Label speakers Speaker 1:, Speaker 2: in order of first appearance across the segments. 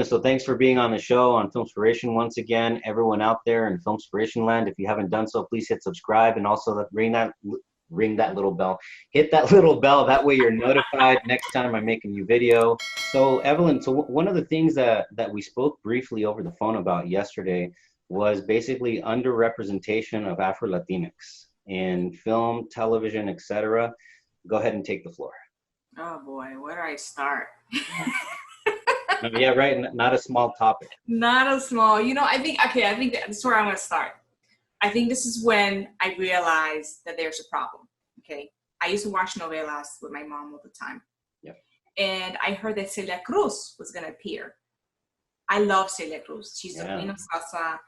Speaker 1: Evelyn, so thanks for being on the show on Filmspiration once again. Everyone out there in Filmspiration land, if you haven't done so, please hit subscribe and also ring that little bell. Hit that little bell. That way you're notified next time I make a new video. So Evelyn, so one of the things that we spoke briefly over the phone about yesterday was basically underrepresentation of Afro-Latinx in film, television, etc. Go ahead and take the floor.
Speaker 2: Oh boy, where do I start?
Speaker 1: Yeah, right. Not a small topic.
Speaker 2: Not a small. I think that's where I'm going to start. I think this is when I realized that there's a problem. Okay. I used to watch novelas with my mom all the time.
Speaker 1: Yep.
Speaker 2: And I heard that Celia Cruz was going to appear. I love Celia Cruz. She's the queen of salsa.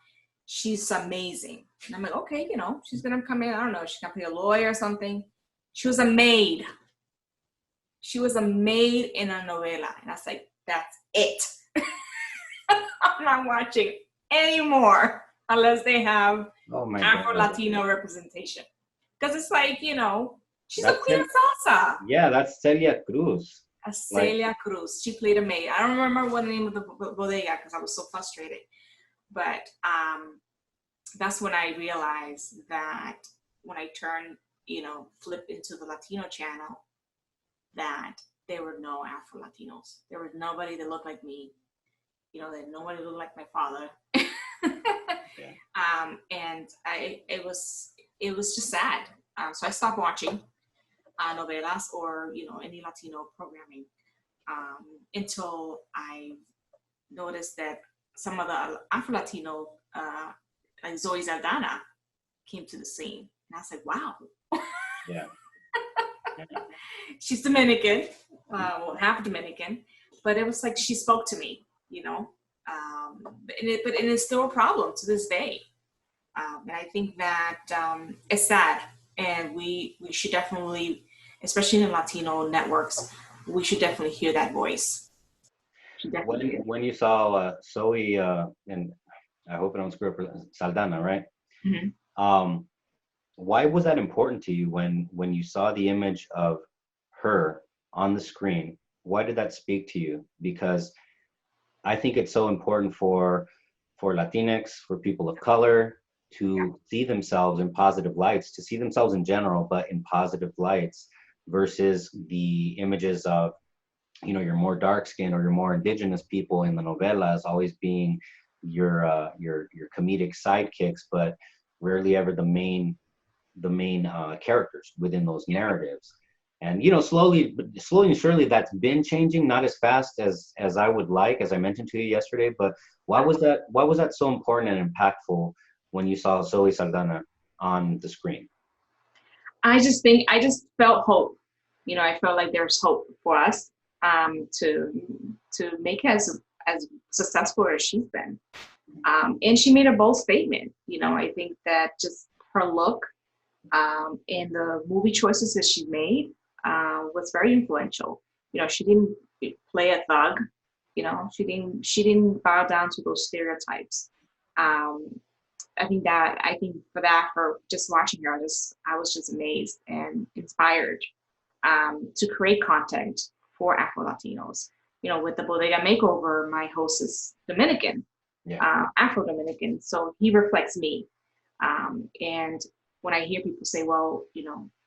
Speaker 2: She's amazing. And I'm like, okay, she's going to come in. I don't know. She's going to play a lawyer or something. She was a maid. She was a maid in a novela. And I was like, that's it. I'm not watching anymore unless they have Afro-Latino representation. Because it's like, she's a queen of salsa.
Speaker 1: Yeah, that's Celia Cruz.
Speaker 2: Celia Cruz. She played a maid. I don't remember what the name of the bodega because I was so frustrated. But that's when I realized that when I turned, flip into the Latino channel, that there were no Afro-Latinos. There was nobody that looked like me. That nobody looked like my father. And it was just sad. So I stopped watching novelas or any Latino programming until I noticed that some of the Afro-Latino, like Zoe Saldana, came to the scene, and I was like, wow.
Speaker 1: Yeah.
Speaker 2: She's Dominican, half Dominican, but it was like she spoke to me, but it's still a problem to this day. And I think that it's sad, and we should definitely, especially in Latino networks, we should definitely hear that voice.
Speaker 1: When you saw Zoe, and I hope I don't screw up, Saldana, right? Mm-hmm. Why was that important to you when you saw the image of her on the screen? Why did that speak to you? Because I think it's so important for Latinx, for people of color, to see themselves in positive lights, to see themselves in general, but in positive lights, versus the images of, your more dark skinned or your more indigenous people in the novelas always being your comedic sidekicks, but rarely ever the main characters within those narratives. And slowly and surely that's been changing, not as fast as I would like, as I mentioned to you yesterday. But why was that so important and impactful when you saw Zoe Saldana on the screen?
Speaker 2: I just felt hope. I felt like there's hope for us to make as successful as she's been. And she made a bold statement. I think that just her look and the movie choices that she made was very influential. She didn't play a thug. She didn't bow down to those stereotypes. I think for just watching her, I was just amazed and inspired to create content for Afro-Latinos. With the Bodega Makeover, my host is Dominican, Afro-Dominican, so he reflects me. And when I hear people say, well,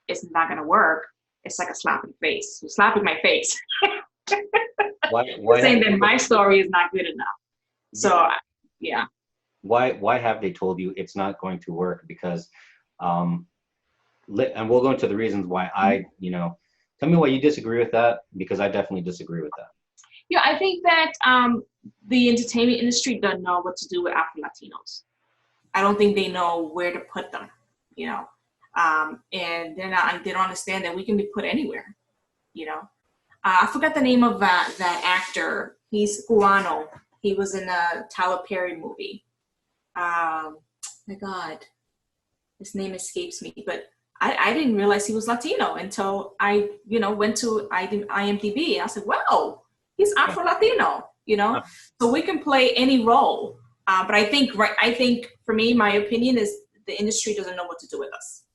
Speaker 2: it's not going to work, it's like a slap in the face. You're slapping my face. Why saying that my story is not good enough. So, yeah.
Speaker 1: Why have they told you it's not going to work? Because, and we'll go into the reasons why tell me why you disagree with that, because I definitely disagree with that.
Speaker 2: Yeah, I think that the entertainment industry doesn't know what to do with Afro-Latinos. I don't think they know where to put them, and they don't understand that we can be put anywhere, I forgot the name of that actor. He's Cubano. He was in a Tyler Perry movie. My God, his name escapes me, but I didn't realize he was Latino until I, went to IMDb. I said, wow, he's Afro-Latino, so we can play any role. But I think for me, my opinion is the industry doesn't know what to do with us.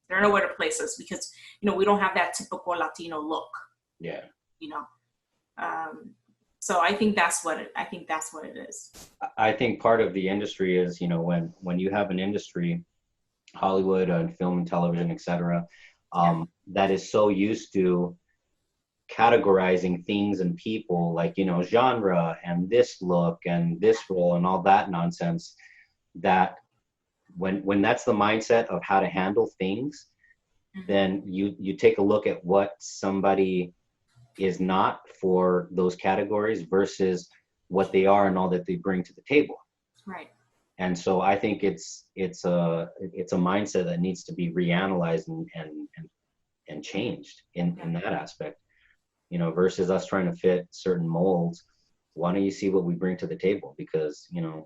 Speaker 2: They don't know where to place us because, we don't have that typical Latino look.
Speaker 1: Yeah.
Speaker 2: So I think that's what it is.
Speaker 1: I think part of the industry is, you know, when you have an industry, Hollywood and film and television, et cetera, that is so used to categorizing things and people, like, you know, genre and this look and this role and all that nonsense, that when that's the mindset of how to handle things, then you take a look at what somebody is not for those categories versus what they are and all that they bring to the table.
Speaker 2: Right.
Speaker 1: And so I think it's a mindset that needs to be reanalyzed and changed in that aspect, you know, versus us trying to fit certain molds. Why don't you see what we bring to the table? Because, you know,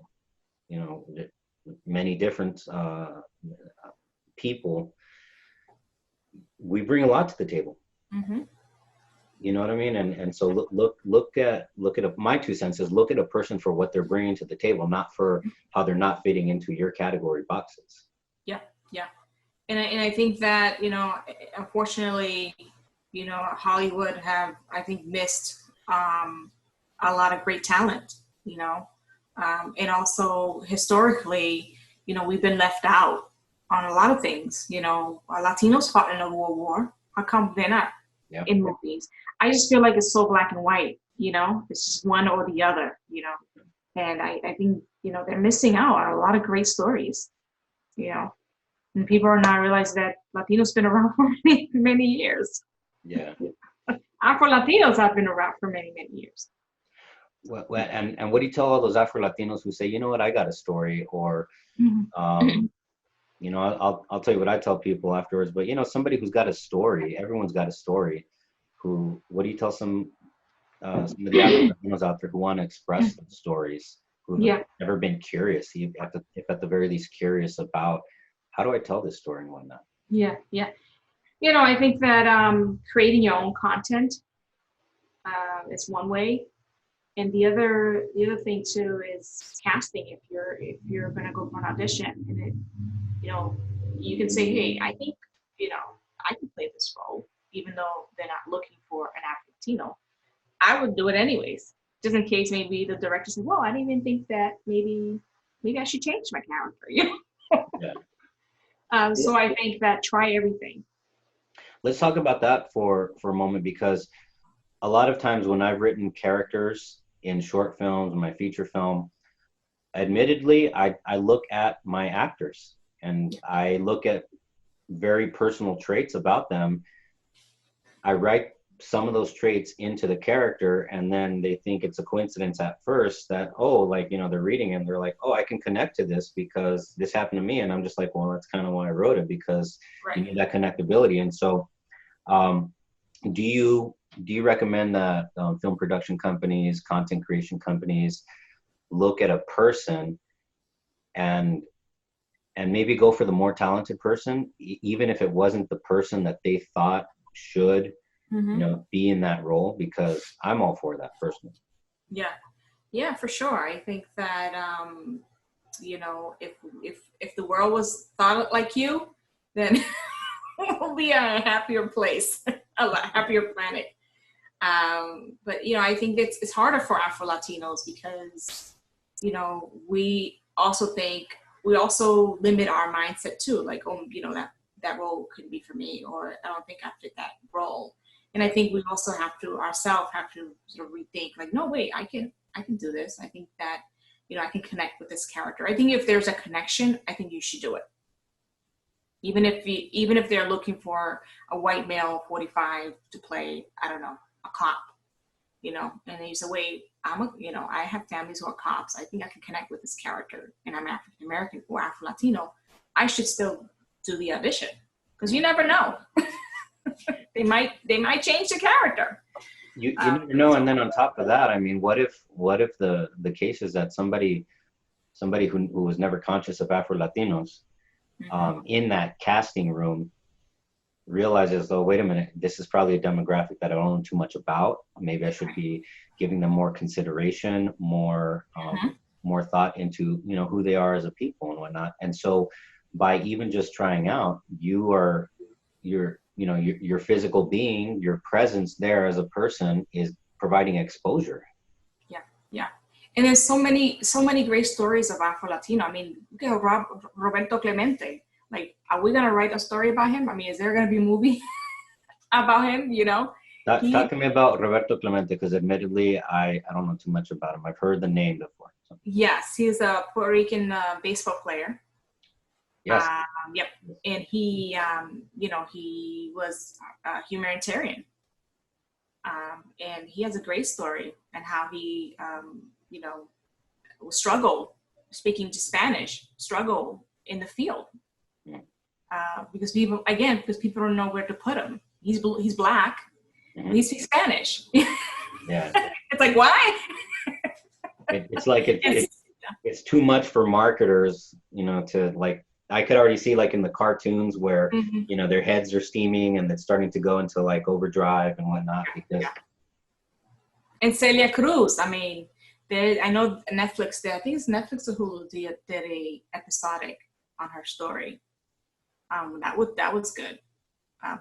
Speaker 1: many different people, we bring a lot to the table. You know what I mean? And so look at my 2 cents is, look at a person for what they're bringing to the table, not for how they're not fitting into your category boxes.
Speaker 2: Yeah. And I think that, you know, unfortunately, you know, Hollywood have, I think, missed a lot of great talent, you know, and also historically, you know, we've been left out on a lot of things. You know, Latinos fought in the World War. How come they're not in movies? I just feel like it's so black and white, you know, it's just one or the other, you know, and I think, you know, they're missing out on a lot of great stories, you know, and people are not realizing that Latinos been around for many, many years.
Speaker 1: Yeah.
Speaker 2: Afro-Latinos have been around for many, many years.
Speaker 1: Well, and what do you tell all those Afro-Latinos who say, you know what, I got a story, or, you know, I'll tell you what I tell people afterwards, but, you know, somebody who's got a story, everyone's got a story, what do you tell some of the Afro-Latinos out there who want to express those stories, who've never been curious, if at the very least curious about, how do I tell this story and whatnot? Yeah.
Speaker 2: You know, I think that creating your own content is one way. And the other thing too is casting. If you're gonna go for an audition, and you know, you can say, hey, I think, you know, I can play this role, even though they're not looking for an Afro-Latino. I would do it anyways, just in case maybe the director said, well, I didn't even think that maybe I should change my character. You know? So I think that try everything.
Speaker 1: Let's talk about that for a moment, because a lot of times when I've written characters in short films, my feature film, admittedly, I look at my actors and I look at very personal traits about them. I write some of those traits into the character, and then they think it's a coincidence at first that, oh, like, you know, they're reading and they're like, oh, I can connect to this because this happened to me. And I'm just like, well, that's kind of why I wrote it, because you need that connectability. And so do you recommend that film production companies, content creation companies look at a person and maybe go for the more talented person, even if it wasn't the person that they thought should, you know, be in that role? Because I'm all for that personally.
Speaker 2: Yeah, for sure. I think that you know, if the world was thought like you, then we'll be a happier place, a happier planet. But, you know, I think it's harder for Afro-Latinos because, you know, we also limit our mindset too. Like, oh, you know, that role couldn't be for me, or I don't think I fit that role. And I think we also have to sort of rethink, like, no, wait, I can do this. I think that, you know, I can connect with this character. I think if there's a connection, I think you should do it. Even if they're looking for a white male 45 to play, I don't know, a cop, you know, and then you say, wait, I have families who are cops. I think I can connect with this character, and I'm African American or Afro-Latino. I should still do the audition, because you never know. they might change the character.
Speaker 1: You never know. And then on top of that, I mean, what if the case is that somebody who was never conscious of Afro-Latinos in that casting room realizes, oh, wait a minute, this is probably a demographic that I don't know too much about. Maybe I should be giving them more consideration, more thought into, you know, who they are as a people and whatnot. And so by even just trying out, your physical being, your presence there as a person is providing exposure.
Speaker 2: And there's so many great stories of Afro-Latino. I mean, look at Roberto Clemente. Like, are we gonna write a story about him? I mean, is there gonna be a movie about him? You know,
Speaker 1: Talk to me about Roberto Clemente, because admittedly, I don't know too much about him. I've heard the name before. So.
Speaker 2: Yes, he's a Puerto Rican baseball player.
Speaker 1: Yes.
Speaker 2: Yep. And he, he was a humanitarian. And he has a great story and how he, struggle speaking to Spanish, struggle in the field. Because people don't know where to put him. He's Black. Mm-hmm. He speaks Spanish.
Speaker 1: Yeah.
Speaker 2: It's like, why?
Speaker 1: It's like it's too much for marketers, to like. I could already see like in the cartoons where mm-hmm. Their heads are steaming and it's starting to go into like overdrive and whatnot. Because
Speaker 2: And Celia Cruz, I mean, I know Netflix. I think it's Netflix or Hulu did a episodic on her story. That was good.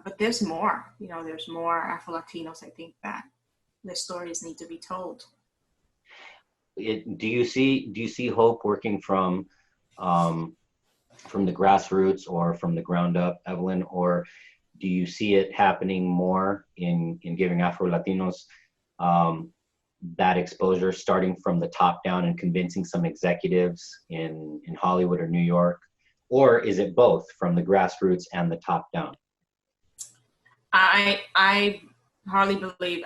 Speaker 2: But there's more. There's more Afro-Latinos. I think that their stories need to be told.
Speaker 1: Do you see hope working from the grassroots or from the ground up, Evelyn, or do you see it happening more in giving Afro-Latinos that exposure, starting from the top down and convincing some executives in Hollywood or New York? Or is it both, from the grassroots and the top down?
Speaker 2: I hardly believe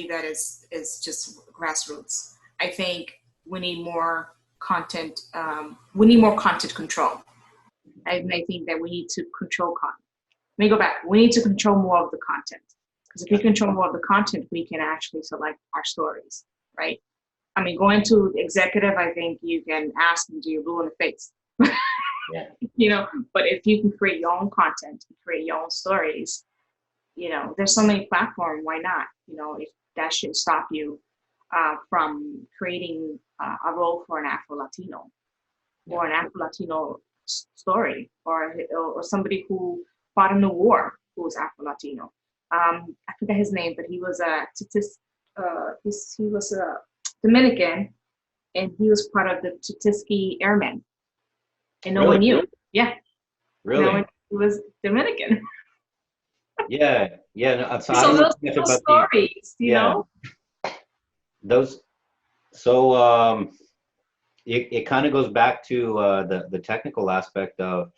Speaker 2: that is just grassroots. I think we need more content. We need more content control. I think that we need to control content. Let me go back. We need to control more of the content. Because if we control more of the content, we can actually select our stories, right? I mean, going to executive, I think you can ask them, do you blue in the face? Yeah. But if you can create your own content, create your own stories, there's so many platforms, why not? If that should stop you from creating a role for an Afro-Latino or an Afro-Latino story or somebody who fought in the war who was Afro-Latino. I forget his name, but he was he was a Dominican, and he was part of the Tuskegee Airmen, and no one knew. Yeah,
Speaker 1: really,
Speaker 2: no one, he was Dominican.
Speaker 1: Yeah. No,
Speaker 2: so those stories, you know.
Speaker 1: Those. So it kind of goes back to the technical aspect of,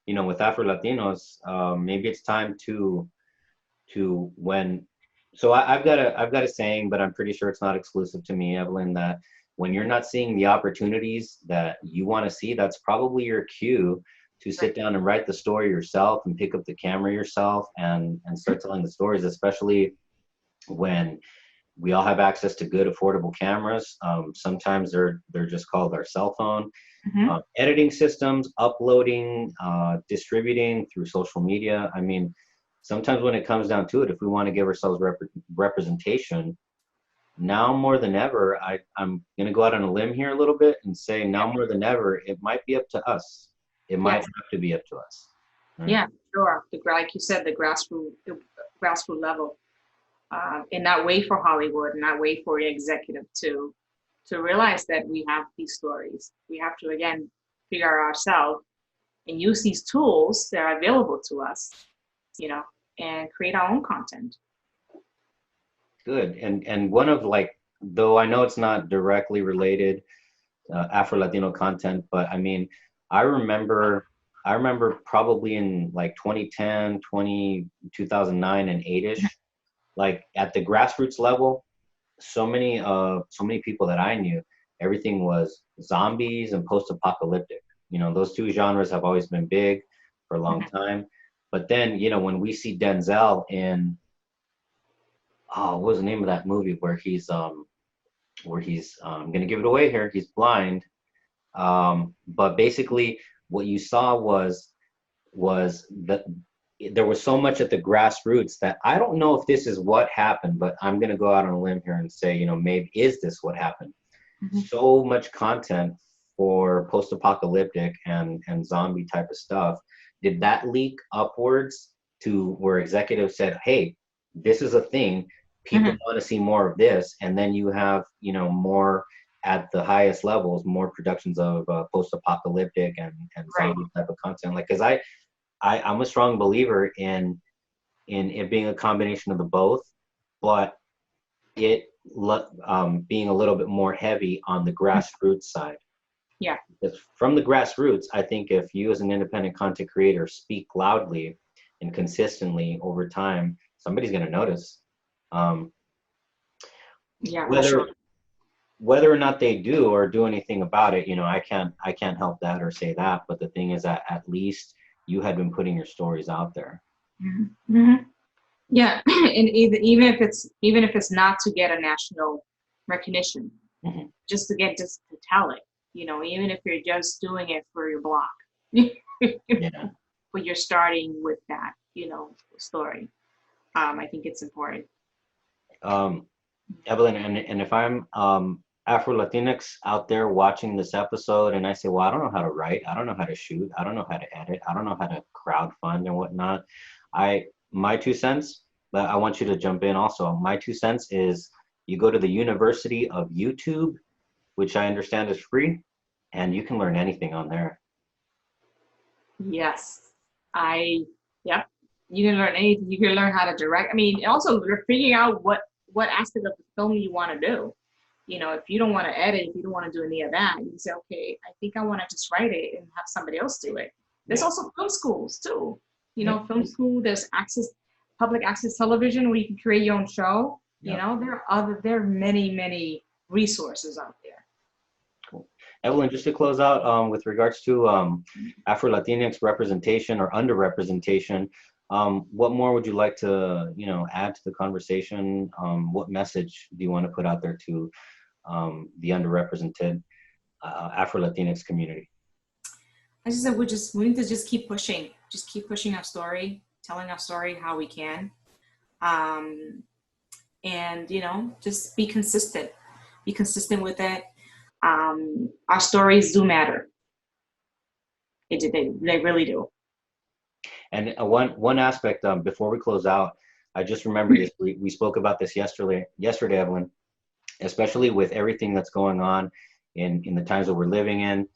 Speaker 1: with Afro-Latinos, maybe it's time to when. So I've got a saying, but I'm pretty sure it's not exclusive to me, Evelyn, that when you're not seeing the opportunities that you want to see, that's probably your cue to sit down and write the story yourself and pick up the camera yourself and start telling the stories, especially when we all have access to good, affordable cameras. Sometimes they're just called our cell phone. Mm-hmm. Editing systems, uploading, distributing through social media. I mean, sometimes when it comes down to it, if we want to give ourselves representation, now more than ever, I'm going to go out on a limb here a little bit and say now more than ever, it might be up to us. It might have to be up to us. Right? Yeah,
Speaker 2: sure. Like you said, the grassroots level. And not wait for Hollywood, and not wait for the executive to realize that we have these stories. We have to, again, figure out ourselves and use these tools that are available to us, and create our own content.
Speaker 1: Good. And one of, like, though I know it's not directly related, Afro-Latino content, but I mean, I remember probably in like 2010, 2009 and 8-ish, like at the grassroots level, so many people that I knew, everything was zombies and post-apocalyptic. Those two genres have always been big for a long time. But then, when we see Denzel in, what was the name of that movie where he's I'm gonna give it away here. He's blind. But basically what you saw was that there was so much at the grassroots that I don't know if this is what happened, but I'm going to go out on a limb here and say, maybe is this what happened? Mm-hmm. So much content for post-apocalyptic and zombie type of stuff. Did that leak upwards to where executives said, hey, this is a thing. people want to see more of this, and then you have, you know, more at the highest levels, more productions of post-apocalyptic and zombie type of content. Like, because I'm a strong believer in it being a combination of the both, but it being a little bit more heavy on the grassroots side.
Speaker 2: Yeah.
Speaker 1: Because from the grassroots, I think if you as an independent content creator speak loudly and consistently over time, somebody's going to notice.
Speaker 2: Yeah,
Speaker 1: whether or not they do or do anything about it, you know, I can't help that or say that. But the thing is that at least you had been putting your stories out there.
Speaker 2: Yeah, and even if it's not to get a national recognition, just to tell it, you know, even if you're just doing it for your blog,
Speaker 1: Yeah.
Speaker 2: but you're starting with that, you know, story. I think it's important.
Speaker 1: Evelyn, and if I'm Afro-Latinx out there watching this episode and I say, well, I don't know how to write, I don't know how to shoot, I don't know how to edit, I don't know how to crowdfund and whatnot. My 2 cents, but I want you to jump in also. My 2 cents is you go to the University of YouTube, which I understand is free, and you can learn anything on there.
Speaker 2: Yes, you can learn anything. You can learn how to direct. I mean, also you're figuring out what aspect of the film you want to do. You know, if you don't want to edit, if you don't want to do any of that, you can say, okay, I think I want to just write it and have somebody else do it. There's also film schools too. You know, film school, there's public access television where you can create your own show. You know, there are many resources out there.
Speaker 1: Cool. Evelyn, just to close out, with regards to Afro-Latinx representation or underrepresentation, what more would you like to, you know, add to the conversation? What message do you want to put out there to the underrepresented Afro-Latinx community?
Speaker 2: I just said we need to just keep pushing our story, telling our story how we can, and you know, just be consistent with it. Our stories do matter. They really do.
Speaker 1: And one aspect, before we close out, I just remembered this. We spoke about this yesterday, Evelyn, especially with everything that's going on in the times that we're living in.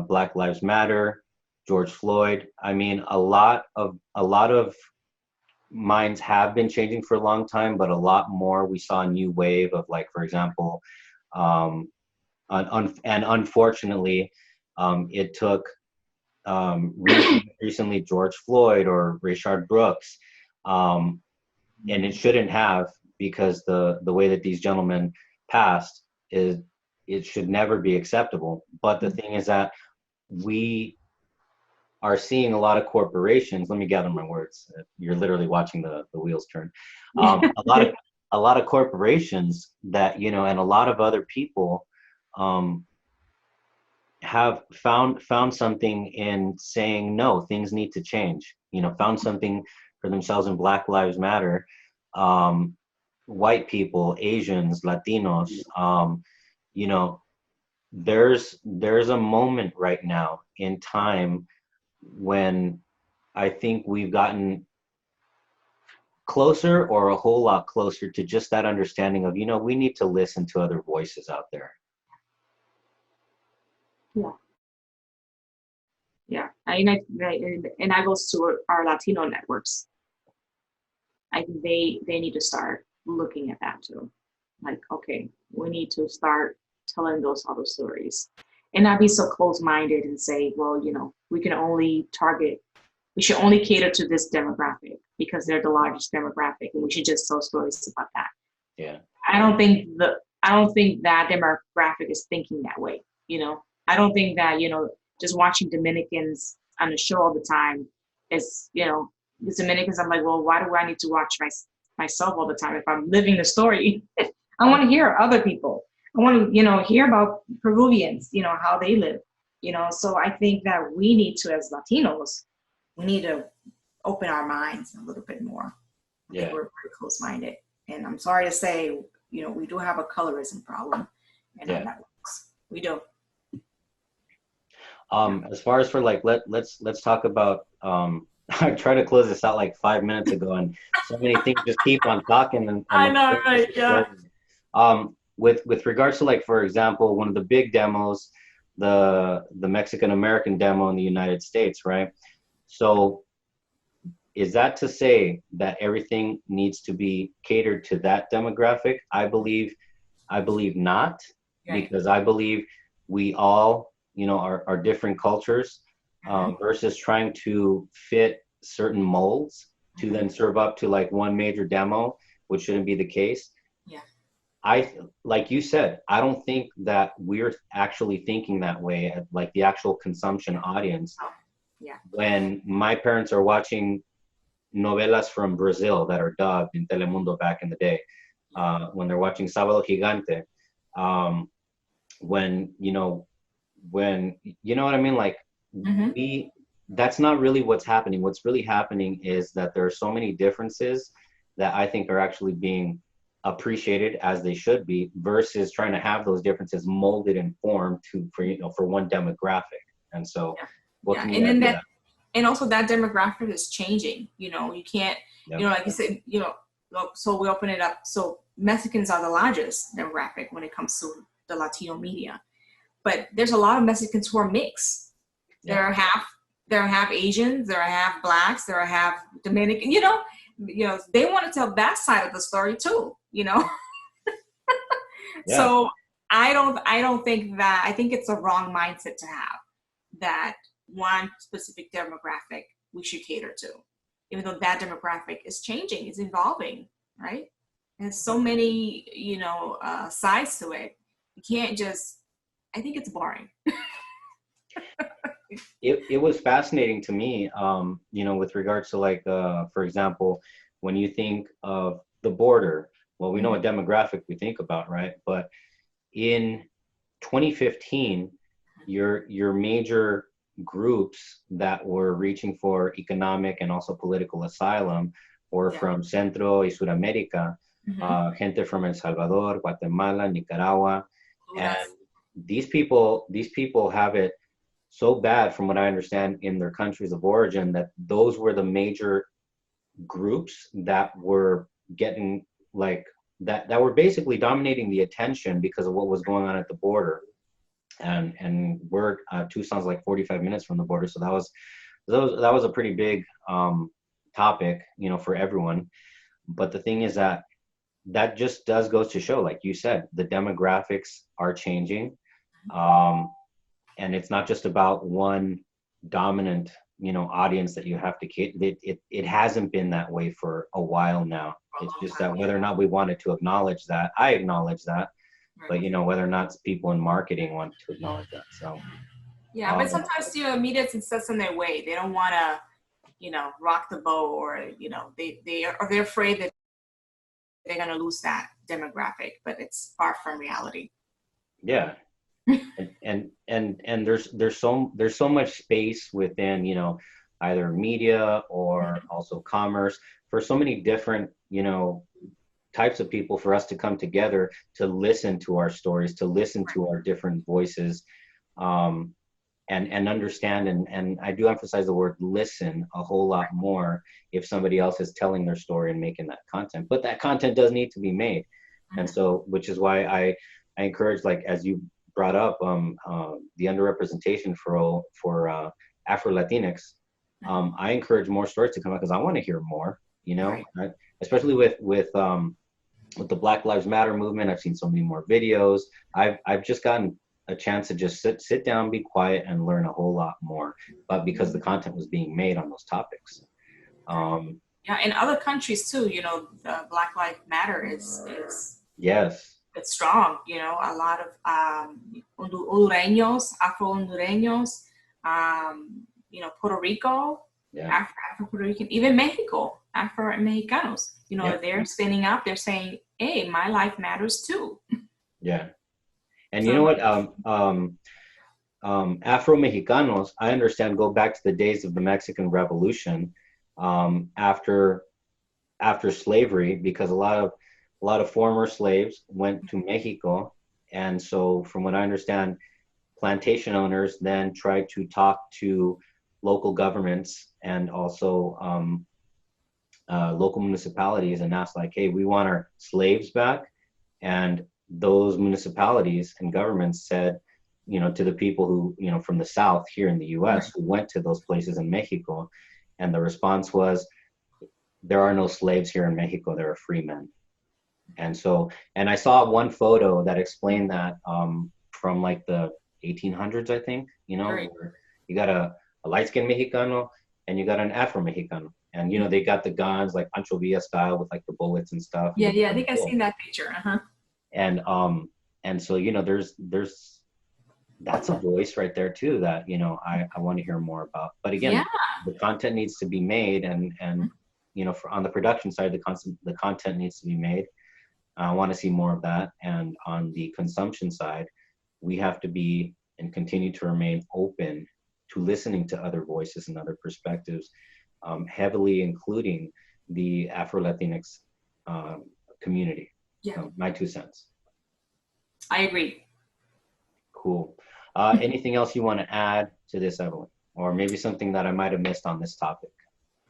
Speaker 1: Black Lives Matter, George Floyd. I mean, a lot of minds have been changing for a long time, but a lot more. We saw a new wave of, like, for example, and unfortunately, it took recently George Floyd or Rayshard Brooks, and it shouldn't have, because the way that these gentlemen passed it should never be acceptable. But the thing is that we are seeing a lot of corporations. Let me gather my words. You're literally watching the wheels turn. A lot of corporations that, you know, and a lot of other people have found something in saying, no, things need to change. You know, found something for themselves in Black Lives Matter. White people, Asians, Latinos, you know, there's a moment right now in time when I think we've gotten closer, or a whole lot closer, to just that understanding of, you know, we need to listen to other voices out there.
Speaker 2: Yeah, and I goes to our Latino networks. I think they need to start looking at that too. Like, okay, we need to start telling those other stories, and not be so close-minded and say, well, you know, we should only cater to this demographic because they're the largest demographic, and we should just tell stories about that.
Speaker 1: Yeah.
Speaker 2: I don't think that demographic is thinking that way. You know, I don't think that, you know, just watching Dominicans on the show all the time is, you know, the Dominicans, I'm like, well, why do I need to watch myself all the time if I'm living the story? I want to hear other people. I want to, you know, hear about Peruvians, you know, how they live, you know. So I think that we need to, as Latinos, we need to open our minds a little bit more. I think we're very close-minded. And I'm sorry to say, you know, we do have a colorism problem in our networks. We do.
Speaker 1: As far as for, like, let's talk about I tried to close this out like 5 minutes ago, and so many things just keep on talking, and
Speaker 2: I
Speaker 1: my
Speaker 2: know,
Speaker 1: brain just
Speaker 2: right? Yeah.
Speaker 1: explodes. With regards to, like, for example, one of the big demos, the Mexican American demo in the United States, right? So is that to say that everything needs to be catered to that demographic? I believe not,
Speaker 2: Right.
Speaker 1: because I believe we all, are different cultures, versus trying to fit certain molds to then serve up to like one major demo, which shouldn't be the case.
Speaker 2: Yeah.
Speaker 1: Like you said, I don't think that we're actually thinking that way at like the actual consumption audience.
Speaker 2: Oh, yeah.
Speaker 1: When my parents are watching novelas from Brazil that are dubbed in Telemundo back in the day, when they're watching Sábado Gigante, um, when you know what I mean, like,
Speaker 2: Mm-hmm.
Speaker 1: we that's not really what's happening. What's really happening is that there are so many differences that I think are actually being appreciated as they should be, versus trying to have those differences molded and formed for one demographic. And so,
Speaker 2: Yeah.
Speaker 1: what
Speaker 2: Yeah.
Speaker 1: can
Speaker 2: And
Speaker 1: you add
Speaker 2: then
Speaker 1: to
Speaker 2: that,
Speaker 1: that?
Speaker 2: and also that demographic is changing. You can't,
Speaker 1: Yep.
Speaker 2: like you said, so we open it up. So Mexicans are the largest demographic when it comes to the Latino media, but there's a lot of Mexicans who are mixed.
Speaker 1: Yeah.
Speaker 2: They're half Asians, they're half blacks, they're half Dominican. They want to tell that side of the story too.
Speaker 1: Yeah.
Speaker 2: So I don't think that. I think it's a wrong mindset to have that one specific demographic we should cater to, even though that demographic is changing, is evolving, right? There's so many, sides to it. You can't just. I think it's boring.
Speaker 1: It was fascinating to me, with regards to, like, for example, when you think of the border, well, we know what demographic we think about, right? But in 2015, your major groups that were reaching for economic and also political asylum were from Centro y Sudamerica, gente from El Salvador, Guatemala, Nicaragua, and these people have it so bad, from what I understand, in their countries of origin, that those were the major groups that were getting, like, that were basically dominating the attention because of what was going on at the border. And we're Tucson's like 45 minutes from the border, so that was a pretty big topic, for everyone. But the thing is that just goes to show, like you said, the demographics are changing. And it's not just about one dominant, audience that you have to cater. It hasn't been that way for a while now. It's just that whether or not we wanted to acknowledge that, I acknowledge that, but whether or not people in marketing want to acknowledge that. So
Speaker 2: yeah, but sometimes media is set in their way. They don't want to, rock the boat, or they're afraid that they're going to lose that demographic, but it's far from reality.
Speaker 1: Yeah. and there's so much space within, either media or also commerce, for so many different, types of people, for us to come together to listen to our stories, to listen to our different voices, and understand, and I do emphasize the word listen a whole lot more if somebody else is telling their story and making that content. But that content does need to be made. And so, which is why I encourage, like, as you brought up, the underrepresentation for Afro-Latinx, I encourage more stories to come out, because I want to hear more, right? Especially with the Black Lives Matter movement. I've seen so many more videos. I've just gotten a chance to just sit down, be quiet, and learn a whole lot more, but because the content was being made on those topics.
Speaker 2: Yeah, in other countries too, the Black Lives Matter is
Speaker 1: Yes.
Speaker 2: It's strong. A lot of Hondureños, Afro-Hondureños, Puerto Rico, Afro-Puerto Rican, even Mexico, Afro-Mexicanos, they're standing up, they're saying, hey, my life matters too.
Speaker 1: Yeah. And you know what? Afro-Mexicanos, I understand, go back to the days of the Mexican Revolution, after slavery, because a lot of former slaves went to Mexico. And so, from what I understand, plantation owners then tried to talk to local governments and also local municipalities and asked like, hey, we want our slaves back. And those municipalities and governments said, you know, to the people who, you know, from the South here in the US who went to those places in Mexico, and the response was, there are no slaves here in Mexico, there are free men. And so, and I saw one photo that explained that from like the 1800s, I think, you know, where you got a light-skinned Mexicano and you got an Afro-Mexicano. And, you know, they got the guns like Pancho Villa style with like the bullets and stuff.
Speaker 2: Yeah, yeah, I think I've seen that picture.
Speaker 1: And so, you know, there's that's a voice right there too that, you know, I want to hear more about. But again, the content needs to be made, and you know, on the production side, the content needs to be made. I want to see more of that. And on the consumption side, we have to be and continue to remain open to listening to other voices and other perspectives, heavily including the Afro-Latinx community. Yeah. So my 2 cents.
Speaker 2: I agree.
Speaker 1: Cool. Anything else you want to add to this, Evelyn? Or maybe something that I might have missed on this topic?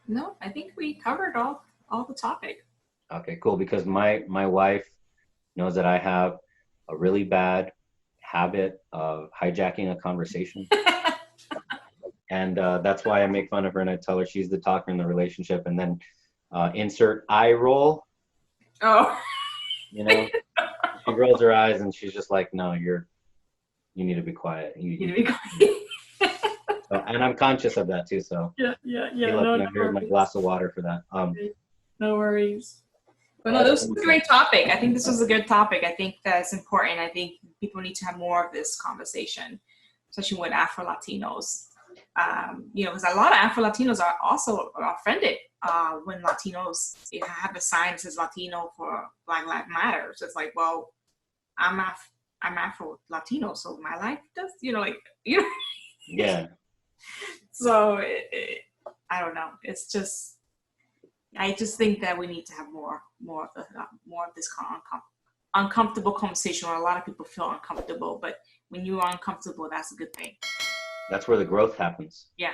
Speaker 2: No, I think we covered all the topic.
Speaker 1: Okay, cool. Because my wife knows that I have a really bad habit of hijacking a conversation. And that's why I make fun of her and I tell her she's the talker in the relationship, and then insert eye roll.
Speaker 2: Oh.
Speaker 1: You know, she rolls her eyes and she's just like, no, you need to be quiet. You need to be quiet. So, and I'm conscious of that too. So
Speaker 2: yeah.
Speaker 1: Here's my glass of water for that.
Speaker 2: No worries. But no, this was a great topic. I think this was a good topic. I think that's important. I think people need to have more of this conversation, especially with Afro-Latinos. You know, because a lot of Afro-Latinos are also offended when Latinos have a sign that says Latino for Black Lives Matter. So it's like, well, I'm Afro-Latino, so my life does, you know. Yeah. So I don't know. It's just, I just think that we need to have more of this uncomfortable conversation where a lot of people feel uncomfortable. But when you are uncomfortable, that's a good thing.
Speaker 1: That's where the growth happens.
Speaker 2: Yeah.